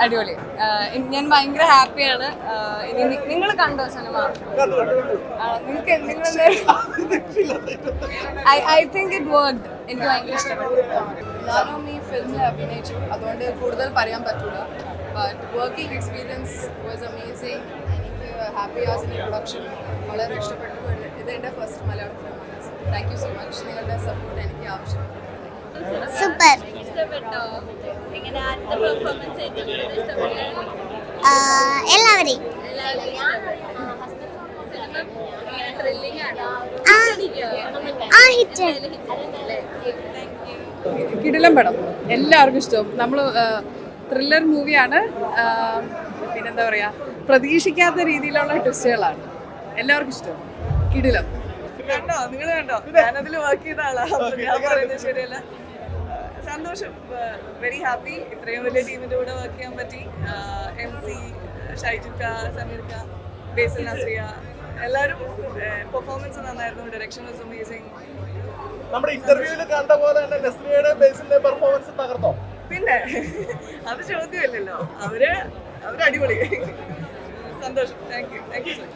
അടിപൊളി. ഞാൻ ഭയങ്കര ഹാപ്പിയാണ്. നിങ്ങൾ കണ്ടോ cinema? I think it worked. എനിക്ക് ഭയങ്കര ഇഷ്ടപ്പെട്ടു. ഞാനും ഈ ഫിലിമിൽ അഭിനയിച്ചു, അതുകൊണ്ട് കൂടുതൽ പറയാൻ പറ്റില്ല. But working experience was amazing. എനിക്ക് ഹാപ്പി ആസിൻ്റെ പ്രൊഡക്ഷൻ വളരെ ഇഷ്ടപ്പെട്ടു. ഇത് എൻ്റെ ഫസ്റ്റ് മലയാളം ഫിലിമാണ്. Thank you so much. നിങ്ങളുടെ സപ്പോർട്ട് എനിക്ക് ആവശ്യമാണ്. സൂപ്പർ. ഇഷ്ടപ്പെട്ടോ? എങ്ങനെ ആദ്യത്തെ പെർഫോമൻസ് ഏറ്റവും കൂടുതൽ ഇഷ്ടപ്പെട്ടു? എല്ലാവരെയും സിനിമ എങ്ങനെ ത്രില്ലിംഗ് ആണോ? ഹിറ്റ്. കിടിലം പടം, എല്ലാവർക്കും ഇഷ്ടം. നമ്മൾ ത്രില്ലർ മൂവിയാണ്. പിന്നെന്താ പറയുക, പ്രതീക്ഷിക്കാത്ത രീതിയിലുള്ള ട്വിസ്റ്റുകളാണ്. എല്ലാവർക്കും ഇഷ്ടം. കിടിലം. കണ്ടോ? നിങ്ങൾ കണ്ടോ? ഞാനതിൽ വർക്ക് ചെയ്ത ആളാണ്. ഞാൻ പറയുന്നത് ശരിയല്ല. സന്തോഷം. Very happy. ഇത്രയും വലിയ ടീമിൻ്റെ കൂടെ വർക്ക് ചെയ്യാൻ പറ്റി. MC, ഷൈജുക്ക, സമീർക്ക, ബേസിൽ നസ്രിയ, എല്ലാവരും പെർഫോമൻസ് നന്നായിരുന്നു. Direction was amazing. നമ്മുടെ ഇന്റർവ്യൂവിൽ കണ്ട പോലെ തന്നെ നസ്രിയയുടെ ബേസിന്റെ പെർഫോമൻസ് തകർത്തോ? പിന്നെ അത് ചോദ്യമില്ലല്ലോ. അവര് അടിപൊളി. സന്തോഷം. Thank you so much.